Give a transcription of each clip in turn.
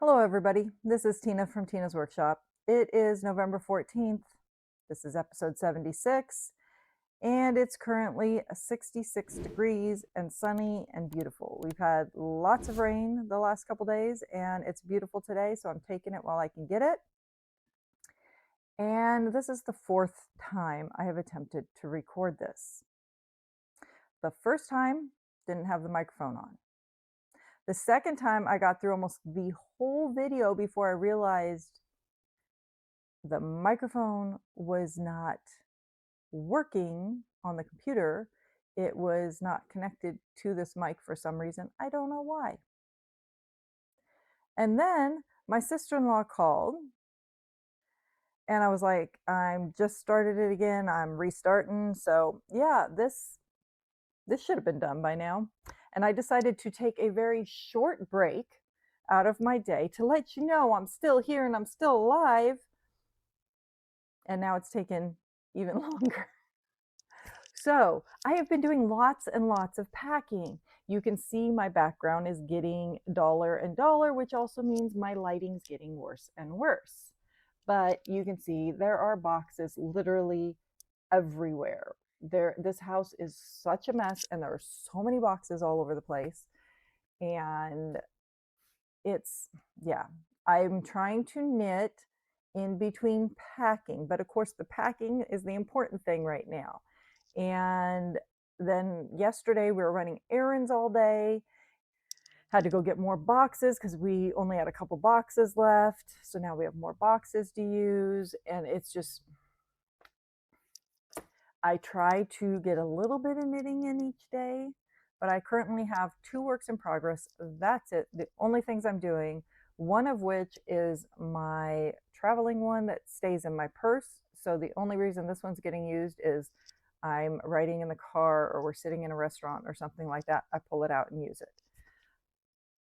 Hello, everybody. This is Tina from Tina's Workshop. It is November 14th. This is episode 76, and it's currently 66 degrees and sunny and beautiful. We've had lots of rain the last couple days, and it's beautiful today, so I'm taking it while I can get it. And this is the fourth time I have attempted to record this. The first time, didn't have the microphone on. The second time, I got through almost the whole video before I realized the microphone was not working on the computer. It was not connected to this mic for some reason. I don't know why. And then my sister-in-law called and I was like, I'm just started it again. I'm restarting. So yeah, this should have been done by now. And I decided to take a very short break out of my day to let you know I'm still here and I'm still alive. And now it's taken even longer. So I have been doing lots and lots of packing. You can see my background is getting duller and duller, which also means my lighting's getting worse and worse. But you can see there are boxes literally everywhere. This house is such a mess, and there are so many boxes all over the place. And it's, yeah, I'm trying to knit in between packing, but of course, the packing is the important thing right now. And then yesterday we were running errands all day, had to go get more boxes because we only had a couple boxes left. So now we have more boxes to use. And it's just, I try to get a little bit of knitting in each day, but I currently have two works in progress. That's it. The only things I'm doing, one of which is my traveling one that stays in my purse. So the only reason this one's getting used is I'm riding in the car or we're sitting in a restaurant or something like that. I pull it out and use it.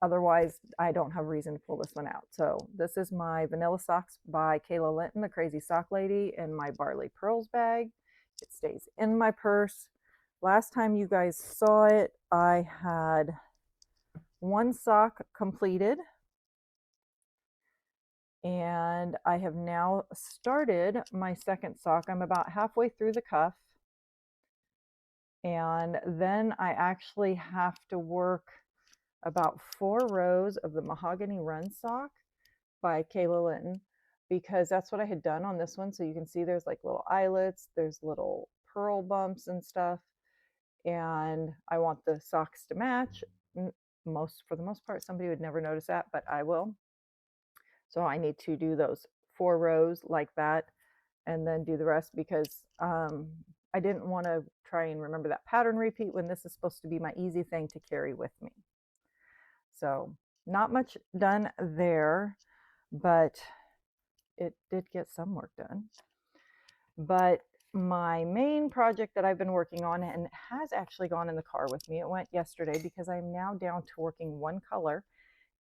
Otherwise, I don't have reason to pull this one out. So this is my Vanilla Socks by Kayla Linton, the Crazy Sock Lady, in my Barley Pearls bag. It stays in my purse. Last time you guys saw it, I had one sock completed, and I have now started my second sock. I'm about halfway through the cuff, and then I actually have to work about 4 rows of the Mahogany Run sock by Kayla Linton, because that's what I had done on this one. So you can see there's like little eyelets, there's little pearl bumps and stuff, and I want the socks to match. For the most part, somebody would never notice that, but I will. So I need to do those 4 rows like that and then do the rest because I didn't want to try and remember that pattern repeat when this is supposed to be my easy thing to carry with me. So not much done there, but it did get some work done. But my main project that I've been working on, and has actually gone in the car with me, it went yesterday because I'm now down to working one color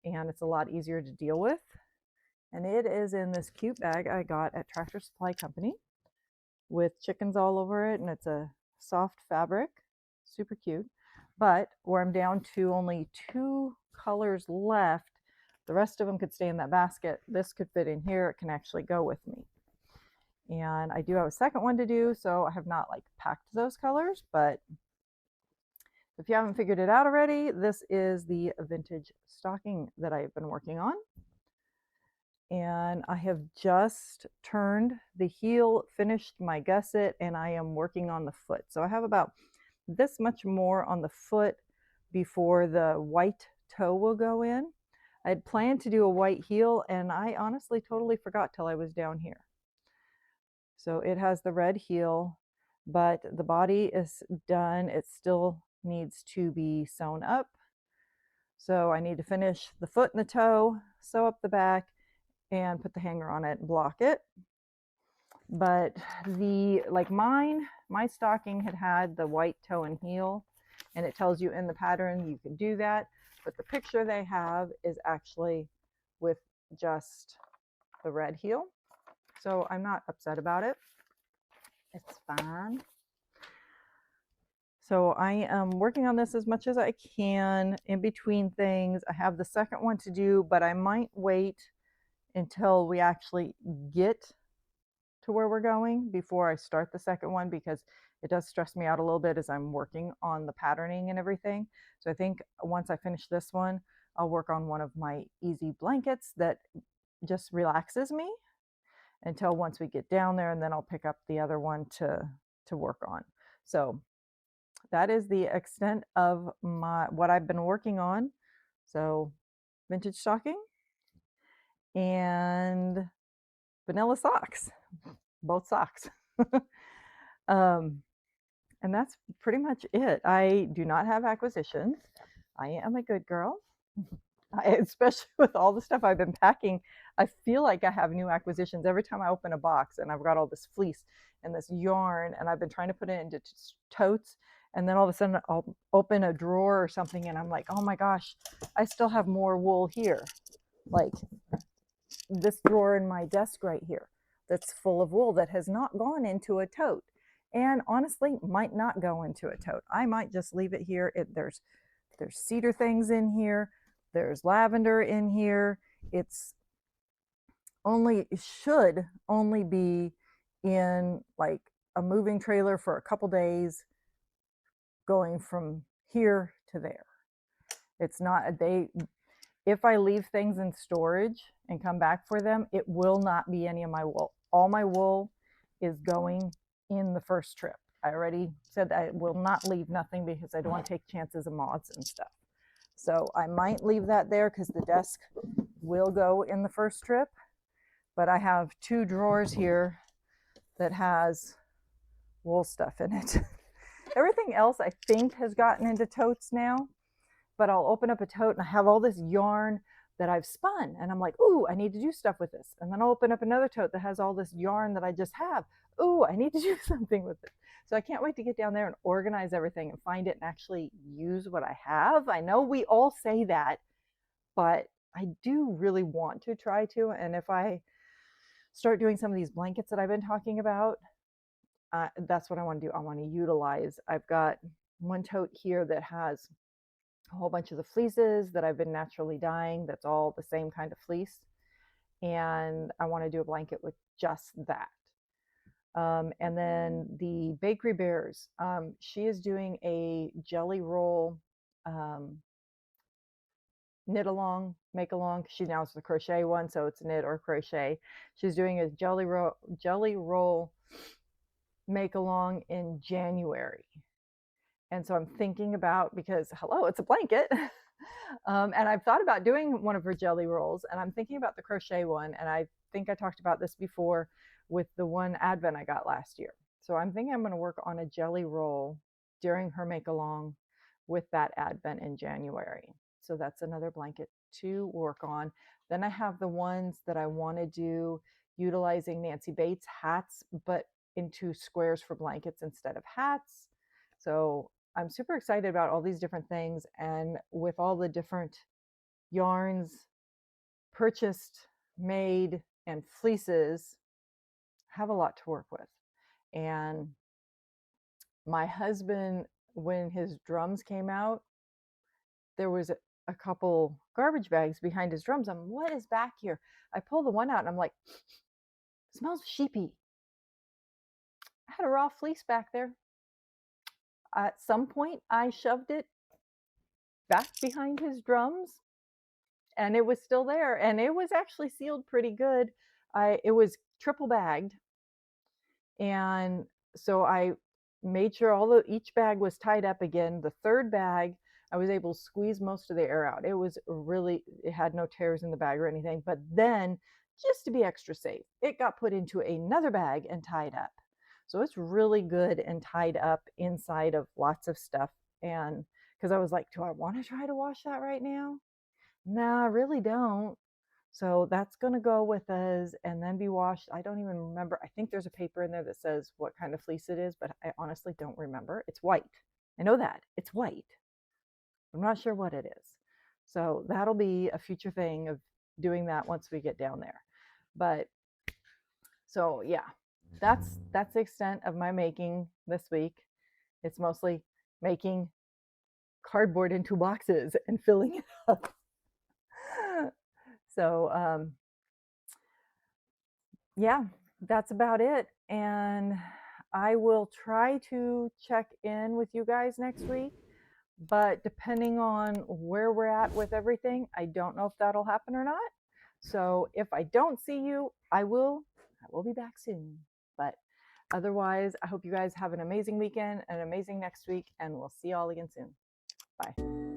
and it's a lot easier to deal with. And it is in this cute bag I got at Tractor Supply Company with chickens all over it, and it's a soft fabric, super cute. But where I'm down to only 2 colors left, the rest of them could stay in that basket. This could fit in here. It can actually go with me. And I do have a second one to do, so I have not like packed those colors, but if you haven't figured it out already, this is the vintage stocking that I've been working on. And I have just turned the heel, finished my gusset, and I am working on the foot. So I have about this much more on the foot before the white toe will go in. I had planned to do a white heel, and I honestly totally forgot till I was down here. So it has the red heel, but the body is done. It still needs to be sewn up. So I need to finish the foot and the toe, sew up the back, and put the hanger on it and block it. But my stocking had the white toe and heel, and it tells you in the pattern you can do that. But the picture they have is actually with just the red heel. So I'm not upset about it. It's fine. So I am working on this as much as I can in between things. I have the second one to do, but I might wait until we actually get to where we're going before I start the second one, because it does stress me out a little bit as I'm working on the patterning and everything. So I think once I finish this one, I'll work on one of my easy blankets that just relaxes me until once we get down there, and then I'll pick up the other one to work on. So that is the extent of my what I've been working on. So vintage stocking and vanilla socks, both socks. um, and that's pretty much it. I do not have acquisitions. I am a good girl. Especially with all the stuff I've been packing, I feel like I have new acquisitions every time I open a box, and I've got all this fleece and this yarn, and I've been trying to put it into totes, and then all of a sudden I'll open a drawer or something, and I'm like, oh my gosh, I still have more wool here, like this drawer in my desk right here that's full of wool that has not gone into a tote, and honestly might not go into a tote. I might just leave it here. There's cedar things in here, there's lavender in here. It's only should only be in like a moving trailer for a couple days going from here to there. It's not they if I leave things in storage and come back for them, it will not be any of my wool. All my wool is going in the first trip. I already said I will not leave nothing because I don't want to take chances of moths and stuff. So I might leave that there because the desk will go in the first trip. But I have 2 drawers here that has wool stuff in it. Everything else I think has gotten into totes now, but I'll open up a tote and I have all this yarn that I've spun, and I'm like, ooh, I need to do stuff with this. And then I'll open up another tote that has all this yarn that I just have. Ooh, I need to do something with it. So I can't wait to get down there and organize everything and find it and actually use what I have. I know we all say that, but I do really want to try to. And if I start doing some of these blankets that I've been talking about, that's what I want to do. I want to utilize. I've got one tote here that has a whole bunch of the fleeces that I've been naturally dyeing. That's all the same kind of fleece. And I want to do a blanket with just that. And then the Bakery Bears, she is doing a jelly roll knit along, make along. She now is the crochet one, so it's knit or crochet. She's doing a jelly roll make along in January. And so I'm thinking about, because hello, it's a blanket. And I've thought about doing one of her jelly rolls, and I'm thinking about the crochet one. And I think I talked about this before with the one Advent I got last year. So I'm thinking I'm going to work on a jelly roll during her make along with that Advent in January. So that's another blanket to work on. Then I have the ones that I want to do utilizing Nancy Bates hats, but into squares for blankets instead of hats. So I'm super excited about all these different things. And with all the different yarns purchased, made, and fleeces, I have a lot to work with. And my husband, when his drums came out, there was a couple garbage bags behind his drums. What is back here? I pull the one out and I'm like, smells sheepy. I had a raw fleece back there. At some point, I shoved it back behind his drums, and it was still there, and it was actually sealed pretty good. It was triple bagged, and so I made sure each bag was tied up again. The third bag, I was able to squeeze most of the air out. It had no tears in the bag or anything. But then, just to be extra safe, it got put into another bag and tied up. So it's really good and tied up inside of lots of stuff. And because I was like, do I want to try to wash that right now? No, I really don't. So that's going to go with us and then be washed. I don't even remember. I think there's a paper in there that says what kind of fleece it is, but I honestly don't remember. It's white. I know that. It's white. I'm not sure what it is. So that'll be a future thing of doing that once we get down there. But so yeah, that's the extent of my making this week. It's mostly making cardboard into boxes and filling it up. So yeah, that's about it. And I will try to check in with you guys next week, but depending on where we're at with everything, I don't know if that'll happen or not. So if I don't see you, I will be back soon. But otherwise, I hope you guys have an amazing weekend, an amazing next week, and we'll see you all again soon. Bye.